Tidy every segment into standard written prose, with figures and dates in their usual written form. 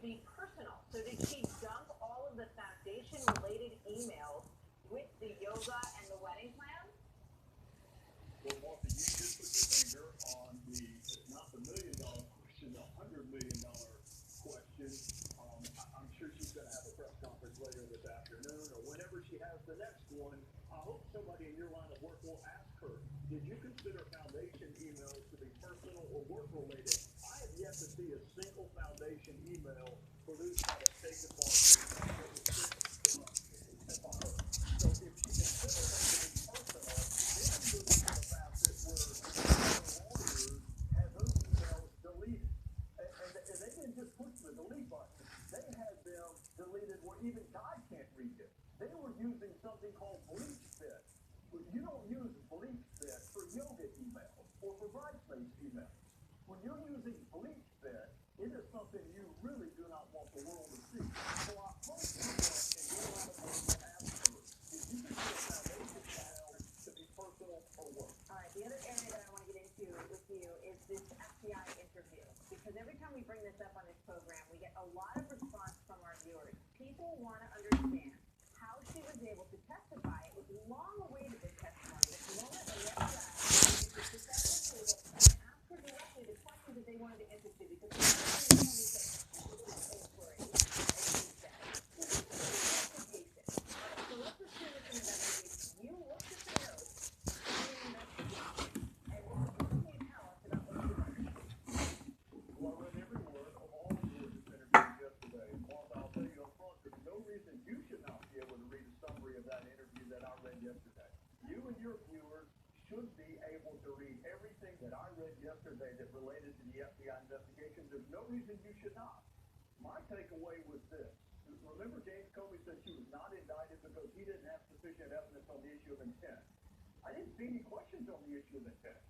be personal. So did she dump all of the foundation-related emails with the yoga and the wedding plan? Well, Martha, you just put your finger on not the $1 million question, the $100 million question. I'm sure she's going to have a press conference later this afternoon or whenever she has the next one. I hope somebody in your line of work will ask her, did you consider foundation emails to be personal or work related? I have yet to see a single foundation email produced by the State Department. So if she considers them to be personal, then I'm moving to the facet where her lawyers had those emails deleted. And they didn't just push the delete button. They had them deleted where even God can't read it. They were using something called BleachBit. You don't use BleachBit for yoga emails or for bridesmaids emails. When you're using BleachBit, it is something you really do not want the world to see. So I hope someone in your line of work will ask her, did you consider foundation emails to be personal or work? All right, the other area that I want to get into with you is this FBI interview. Because every time we bring this up on this program, we get a lot of response from our viewers. People want to understand how she was able to testify. It was long awaited, this testimony. This moment when the FBI needed to sit down at the table and ask her directly the questions that they wanted to answer to. Because the inquiry, as she said, this is an investigation. So let's assume it's an investigation. You looked at the notes during the investigation, and what can you tell us about what you learned? Well, I read every word of all of George's interviews yesterday. Martha, I'll tell you up front, there's no reason you should not be able to read a summary of that interview that I read yesterday. You and your viewers should be able to read everything that I read yesterday that related to the FBI investigation. There's no reason you should not. My takeaway was this. Remember, James Comey said she was not indicted because he didn't have sufficient evidence on the issue of intent. I didn't see any questions on the issue of intent.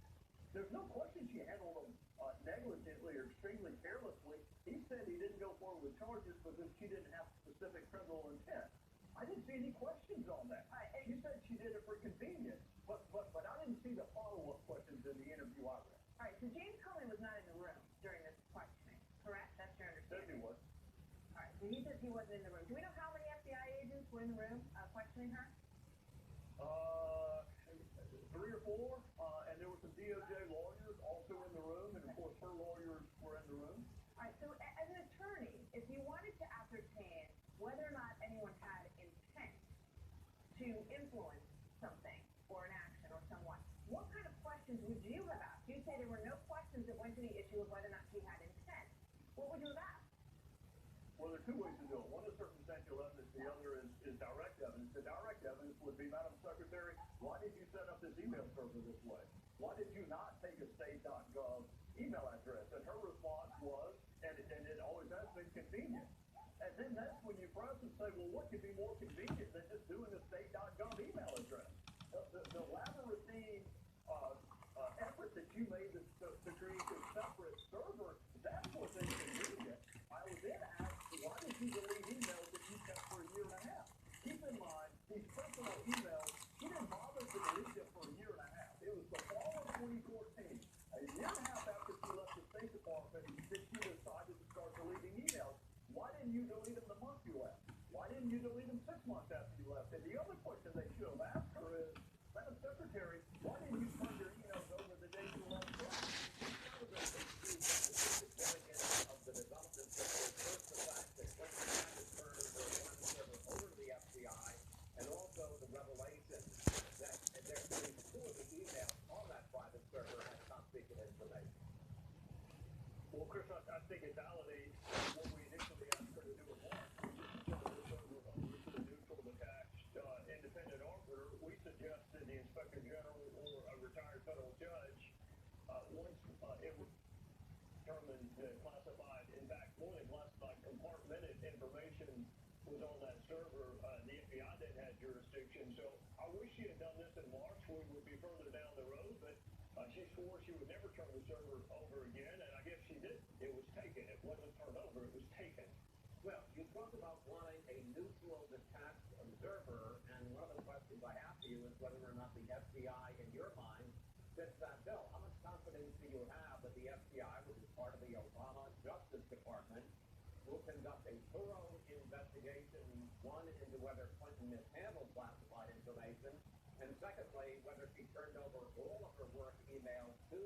There's no question she handled them negligently or extremely carelessly. He said he didn't go forward with charges because she didn't have specific criminal intent. I didn't see any questions on that. She said she did it for convenience, but I didn't see the follow-up questions in the interview I read. All right, so James Comey was not in the room during this questioning, correct? That's your Said he understanding? was. All right, so he says he wasn't in the room. Do we know how many FBI agents were in the room questioning her? 3 or 4, and there were some DOJ lawyers also in the room, and of course her lawyers were in the room. All right, so as an attorney, if you wanted to ascertain whether or not anyone had intent to influence something or an action or someone, what kind of questions would you have asked? You say there were no questions that went to the issue of whether or not she had intent. What would you have asked? Well, there are 2 ways to do it. One is circumstantial evidence, the other is direct evidence. The direct evidence would be, Madam Secretary, why did you set up this email server this way? Why did you not take a state.gov email address? And her response was, and it always has been, convenient. And then that's when you press and say, well, what could be more convenient than just doing a state.gov email address? The labyrinthine effort that you made to create this separate server, that's what's inconvenient. I was then asked, why did you delete emails that you kept for a year and a half? Keep in mind, these personal emails, she didn't bother to delete them for a year and a half. It was the fall of 2014, a year and a half after she left the State Department, that she decided to start deleting emails. Why didn't you delete them the month you left? Why didn't you delete them 6 months after you left? And the other question they should have asked her is, Madam Secretary, why didn't you turn your emails over the day you left? Of the developments that were first the fact that Clinton had to turn the one server over to the FBI, and also the revelation that there are 2 of the emails on that private server had top secret information. Well, Chris, I think it validates what we initially asked her to do in March, which is to turn the server over to the neutral, attached, independent arbiter. We suggested the Inspector General or a retired federal judge, once it was determined classified, in fact, more than classified, compartmented information was on that server. The FBI then had jurisdiction. So I wish she had done this in March. We would be further down the road, but she swore she would never turn the server over again, and I guess she did. It was taken. It wasn't turned over. It was taken. Well, you talk about wanting a neutral, detached observer, and one of the questions I have for you is whether or not the FBI, in your mind, fits that bill. How much confidence do you have that the FBI, which is part of the Obama Justice Department, will conduct thorough investigation, one, into whether Clinton mishandled classified information, and secondly, whether she turned over all of her work emails to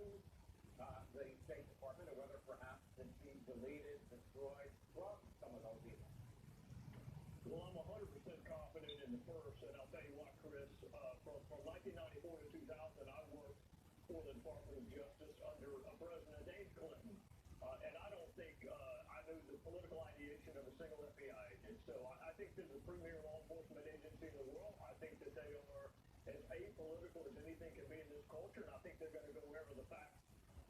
the State Department, or whether perhaps that she deleted, destroyed, scrubbed some of those emails. Well, I'm 100% confident in the first, and I'll tell you what, Chris, from 1994 to 2000, I worked for the Department of Justice under President Dave Clinton, and I don't think I knew the political ideation of a single FBI agent. So I think they're the premier law enforcement agency in the world. I think that they are as apolitical as anything can be in this culture, and I think they're going to go wherever the facts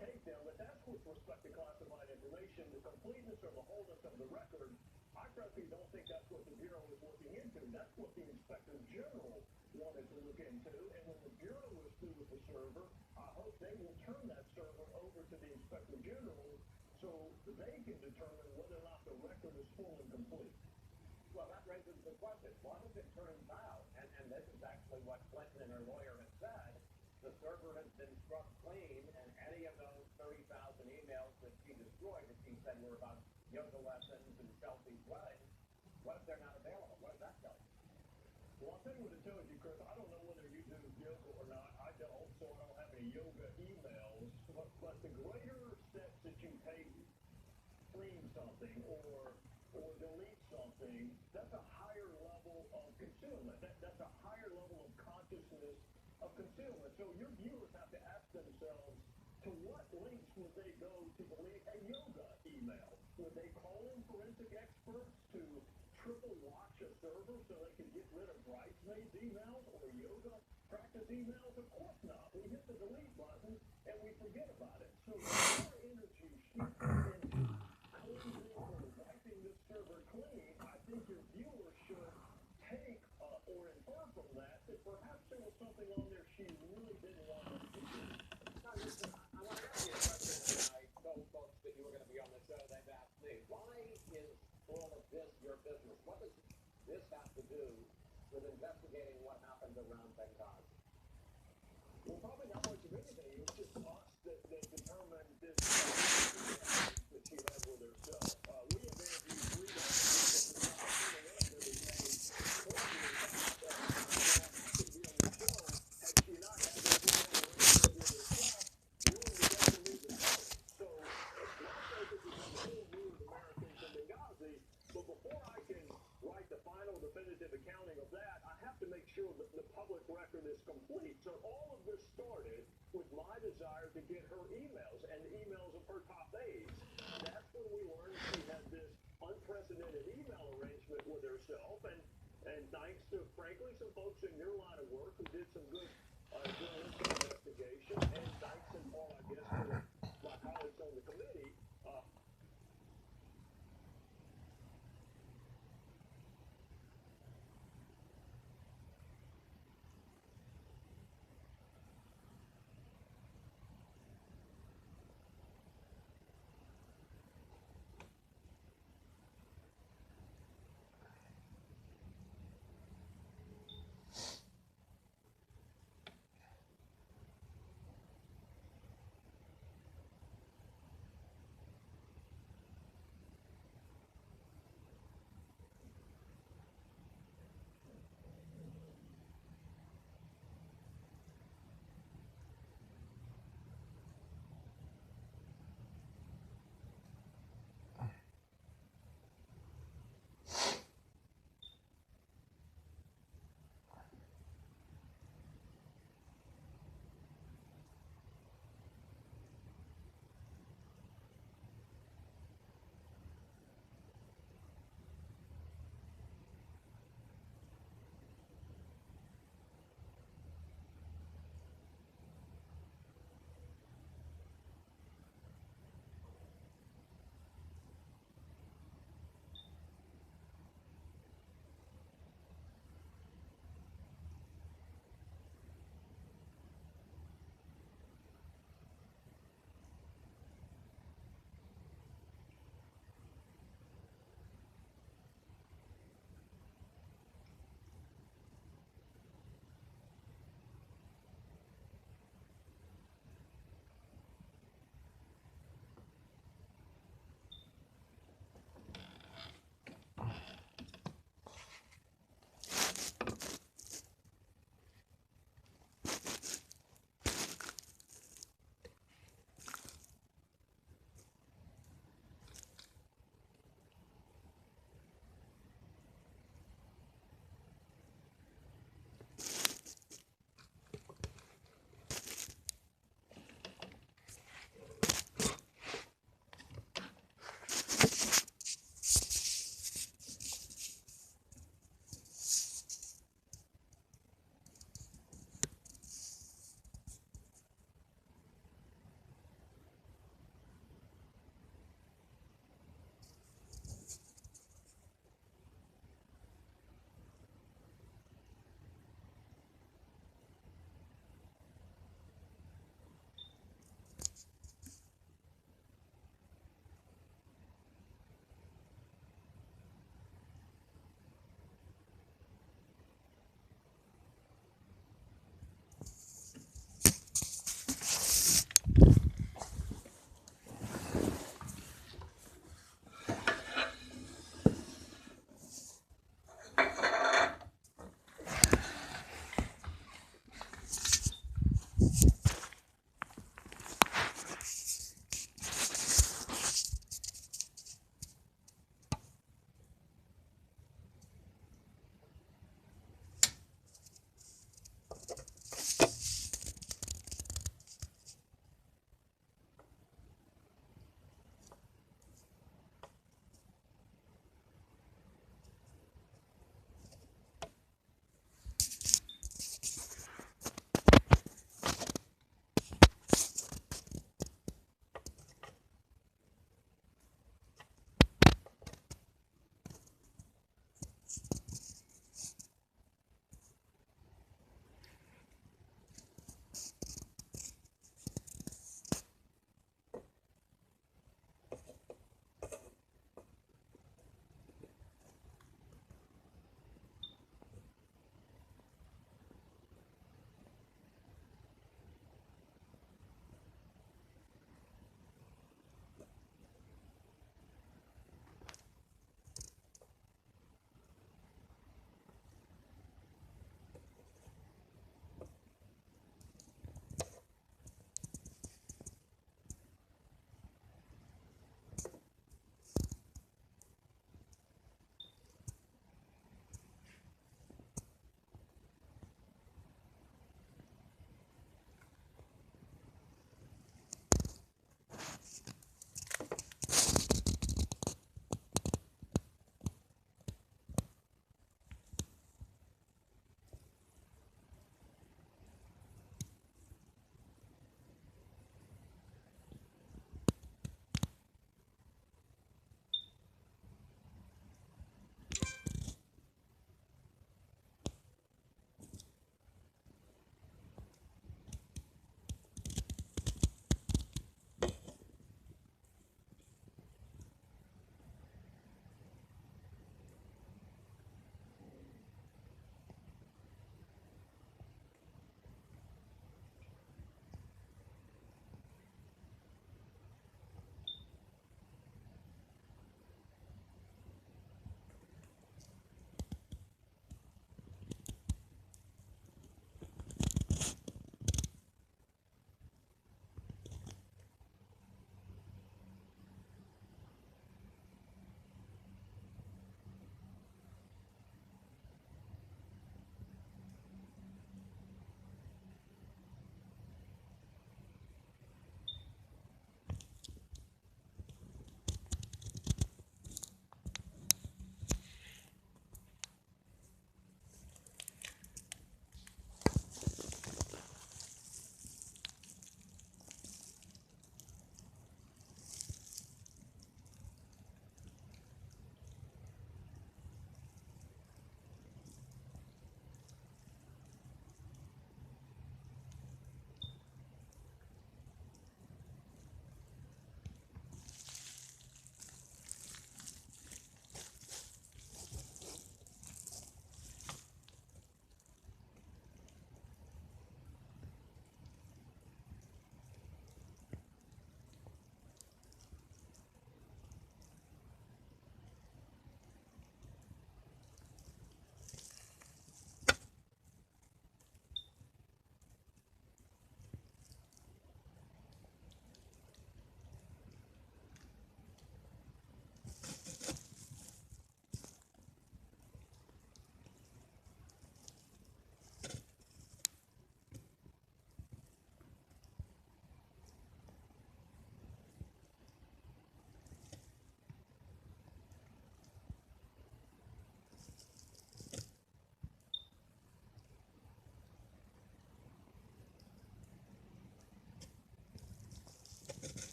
take them. But that's with respect to classified information, the completeness or the wholeness of the record. I frankly don't think that's what the Bureau is looking into. That's what the Inspector General wanted to look into. And when the Bureau is through with the server, I hope they will turn that server over to the Inspector General so they can determine whether or not the record is full and complete. Well, that raises the question. What if it turns out, and this is actually what Clinton and her lawyer have said, the server has been scrubbed clean, and any of those 30,000 emails that she destroyed, that she said were about yoga lessons and Chelsea's wedding, what if they're not available? What does that tell you? Well, I'll tell you what it tells you, Chris. I don't know whether you do yoga or not. I don't, so I don't have any yoga emails. But the greater steps that you take, clean something or delete something, that's a higher level of concealment. That's a higher level of consciousness of concealment. So your viewers have to ask themselves, to what links would they go to delete a yoga email? Would they call in forensic experts to triple watch a server so they can get rid of bridesmaids emails or yoga practice emails? Of course not. We hit the delete button and we forget about it. So the more energy shifts into cleansing or wiping this server clean, I think your viewers should take or infer from that perhaps there was something on there she really didn't want us to see. Now, listen, I want to ask you a question, and I told folks that you were going to be on the show. They've asked me, why is all of this your business? What does this have to do with investigating what happened around Benghazi? Well, probably not much of anything. It was just us that determined this that she had with herself. We have interviewed 3 doctors, but not a single one of them is named Clinton. In fact, to be on the show, had she not had this relationship with herself, we wouldn't have ever knew the story. So my focus is on the whole mood of Americans in Benghazi, but before I can write the final definitive accounting of that, I have to make sure that the public record is complete. So all of this started with my desire to get her emails and the emails of her top aides. That's when we learned she had this unprecedented email arrangement with herself, and thanks to, frankly, some folks in your line of work who did some good journalistic investigation, and thanks in part, I guess, to my colleagues on the committee,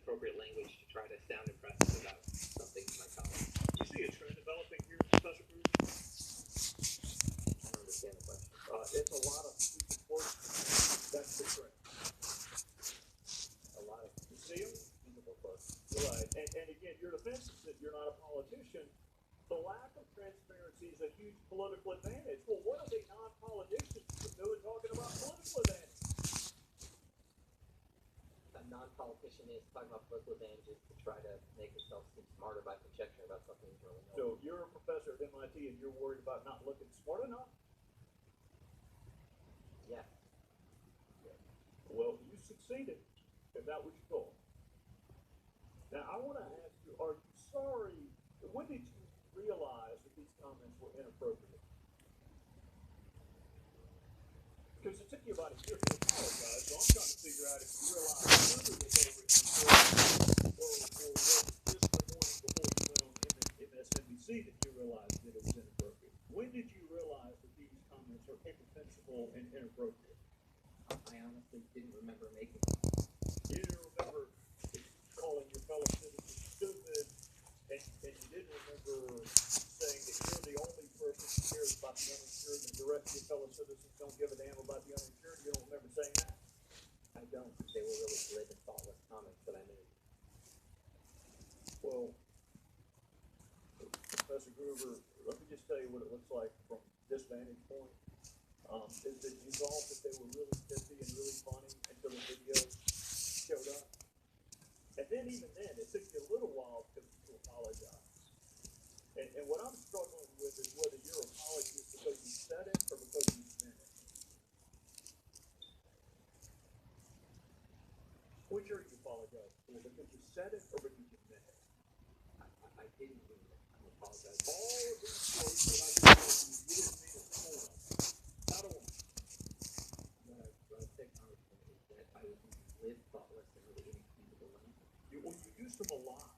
inappropriate language to try to sound impressive about something to my colleagues. You see a trend developing here, Professor Bruce? I don't understand the question. It's a lot of stupid words. That's the trend. A lot of You see them? Right. And again, your defense is that you're not a politician. The lack of transparency is a huge political advantage. Well, what are they non-politicians doing talking about political advantage? a non-politician is talking about political advantages to try to make himself seem smarter by conjecturing about something he's really knows. So you're a professor at MIT and you're worried about not looking smart enough? Yes. Well, you succeeded, if that was your goal. Now, I want to ask you, are you sorry? When did you realize that these comments were inappropriate? Because it took you about a year to apologize, so I'm trying to figure out if you realized sooner that they were inappropriate, or was it just the morning before you went on MSNBC that you realized that it was inappropriate? When did you realize that these comments are indefensible and inappropriate? I honestly didn't remember making them. You didn't remember calling your fellow citizens stupid, and you didn't remember saying that you're the only person who cares about the uninsured and the rest of your fellow citizens don't give a damn about the uninsured. You don't remember saying that? I don't. They were really glib and thoughtless comments that I made. Well, Professor Gruber, let me just tell you what it looks like from this vantage point. Is that you thought that they were really pithy and really funny until the video showed up. And then even then, it took you a little while to apologize. And what I'm struggling with is whether your apology is because you said it or because you meant it. Which are you apologizing for? Because you said it or because you meant it? I didn't mean it. I apologize. All of these quotes that I just told you, you didn't mean it for them. Not a one. What I said, Congressman, is that I was using glib, thoughtless, and really inexcusable language. You used them a lot.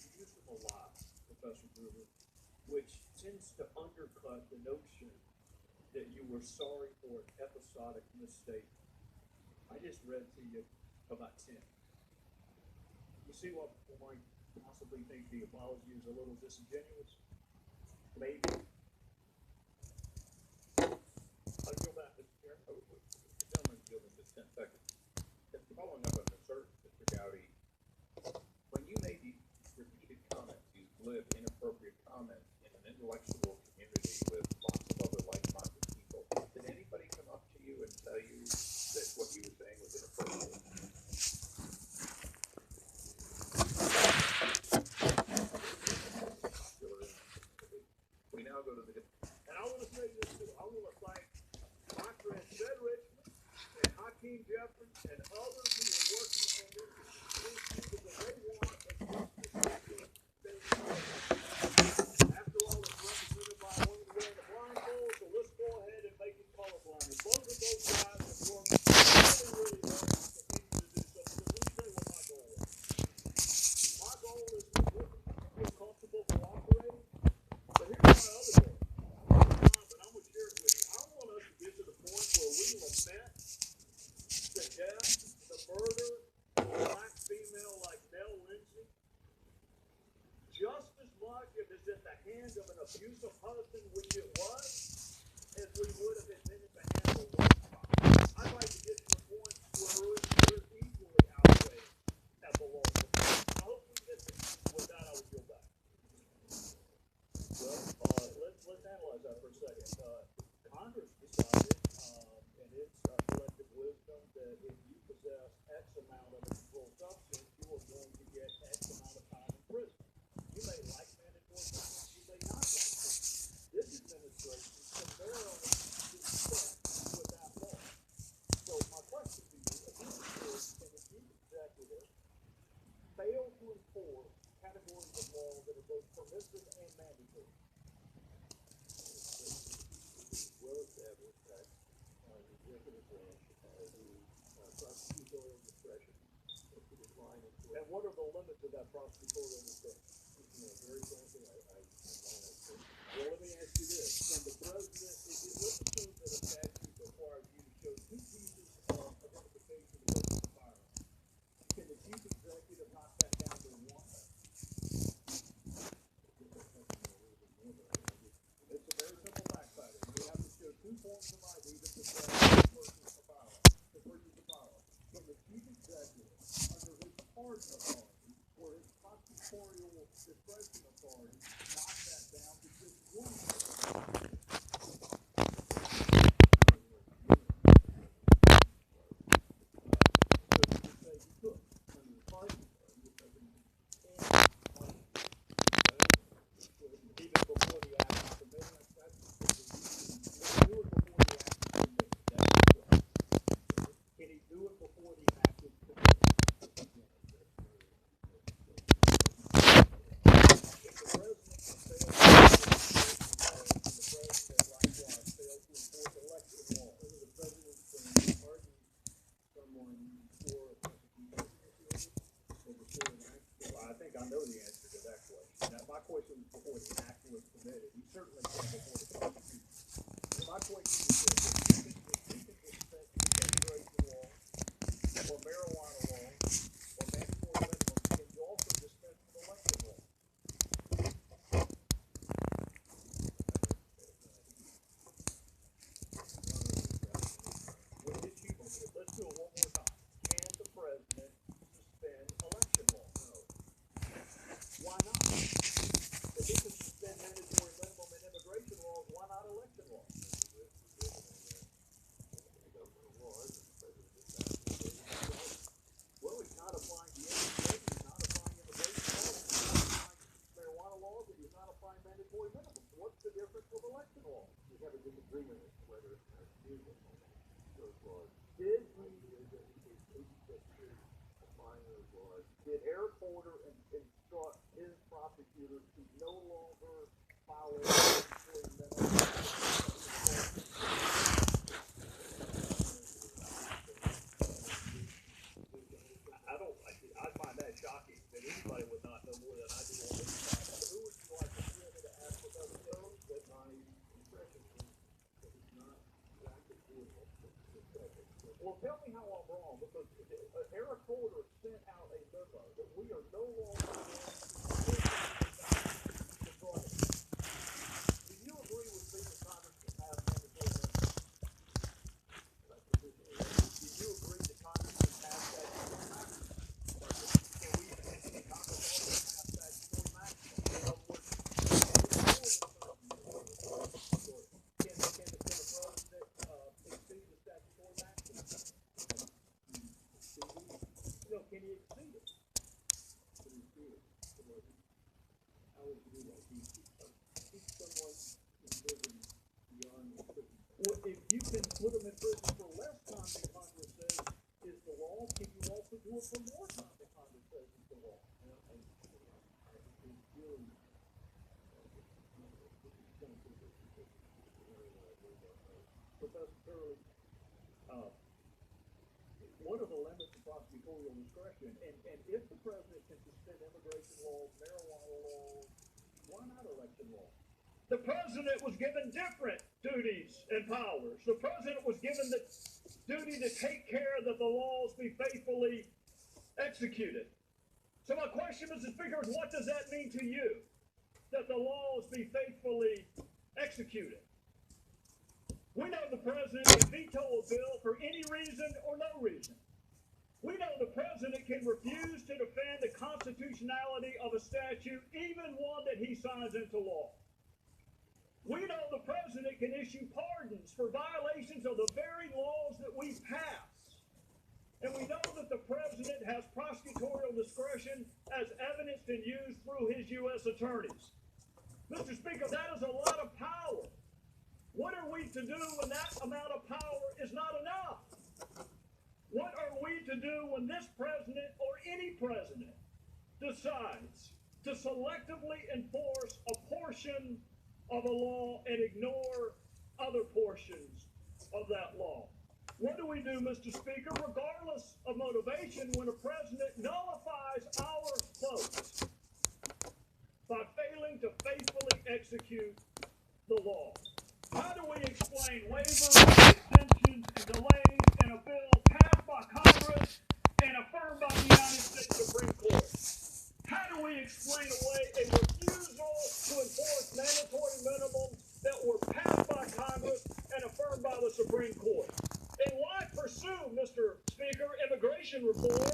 You used them a lot, Professor Gruber, which tends to undercut the notion that you were sorry for an episodic mistake. I just read to you about 10. You see what people might possibly think the apology is a little disingenuous? Maybe. I'll go back, Mr. Chairman. Gentlemen, give me just 10 seconds. Following up on the search, Mr. Gowdy, when you made these repeated comments, these glib, inappropriate comments in an intellectual community with lots of other like-minded people, did anybody come up to you and tell you that what you were saying was inappropriate? We now go to the And I want to say this too. I want to thank my friend Fred Richmond and Hakeem Jeffries and others who are working on this issue because they want a justice system. After all, it's represented by one of wearing a blindfold, so let's go ahead and make it colorblind. And both of those guys have worked really, really hard to continue to do so. Because let me tell you what my goal is. My goal is to feel comfortable cooperating. But here's my other goal. But I'm gonna share it with you. I want us to get to the point where we lament the death, the murder of a black female like Nell Lindsay, just as much if it's at the hands of an abusive husband, which it was, as we would if it been at the hands of a white child. I'd like to get to the point where we're equally outraged at the loss of life. I hope we get there. With that, I would go back. Well, let's analyze that for a second. Congress decided, in its collective wisdom, that if you possess X amount of a controlled substance, you are going to get X amount of time in prison. You may like mandatory sentences, you may not like them. This administration summarily dispense with that law. So my question to you, again, is can the chief executive fail to enforce categories of law that are both permissive and mandatory? Well established that the executive branch has the prosecutorial discretion to decline it. And what are the limits of that prosecutorial discretion? Very frankly, I don't know. Well, let me ask you this. Can the president, let's assume that a statute requires you to show 2 pieces of identification to go to the firearm. Can the chief executive not forms of ID to possess and purchase a firearm. But the chief executive, under his pardon authority, or his prosecutorial discretion authority, knocked that down to just one. Even before the act was committed, that's do it before the act is committed. That's the question. Can he do it before the act is committed? If the president fails to enforce the president likewise fails to enforce election law, whether the president can pardon someone for a prosecution or before an act. Well, I think I know the answer to that question. Now, my question was before the act was committed. He certainly can't before the prosecution. So my question is this: if you can dispense with immigration law, or marijuana law, or mandatory minimum, can you also dispense with election law? Let's do it one more time. Can the president suspend election law? No. Why not? If he can suspend mandatory minimum and immigration laws, why not election law? Well, he's not applying the immigration, he's not applying immigration laws, he's not applying marijuana laws, and he's not applying mandatory minimum. So what's the difference with election law? We have a disagreement as to whether it's those laws. Did Eric Holder instruct his prosecutors to no longer violate mandatory minimum? I find that shocking that anybody would not know more than I do on this side. So who would you like to hear me to ask about those that my impression is that it's not exactly doing what Well, tell me how I'm wrong, because Eric Holder sent out a memo that we are no longer going to control. Do you agree with me that Congress can pass mandatory minimum? Do you agree that Congress can pass statutory maximum? Can Congress also pass statutory maximum? In other words, can the president exceed the statutory maximum? No, can he exceed it? Can he exceed it? How would you do that? Keep someone in prison beyond the prison. Well, if you can put them in prison for less time than Congress says is the law, can you also do it for more time than Congress says is the law? Professor Turley, what are the limits of prosecutorial discretion? And if the president can suspend immigration laws, marijuana laws, why not election law? The president was given different duties and powers. The president was given the duty to take care that the laws be faithfully executed. So my question, Mr. Speaker, is what does that mean to you? That the laws be faithfully executed. We know the president can veto a bill for any reason or no reason. We know the president can refuse to defend the constitutionality of a statute, even one that he signs into law. We know the president can issue pardons for violations of the very laws that we pass. And we know that the president has prosecutorial discretion as evidenced and used through his U.S. attorneys. Mr. Speaker, that is a lot of power. What are we to do when that amount of power is not enough? What are we to do when this president or any president decides to selectively enforce a portion of a law and ignore other portions of that law? What do we do, Mr. Speaker, regardless of motivation, when a president nullifies our votes by failing to faithfully execute the law? How do we explain waivers, extensions, and delays in a bill passed by Congress and affirmed by the United States Supreme Court? How do we explain away a refusal to enforce mandatory minimums that were passed by Congress and affirmed by Supreme Court. And why pursue, Mr. Speaker, immigration reform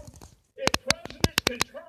if presidents can turn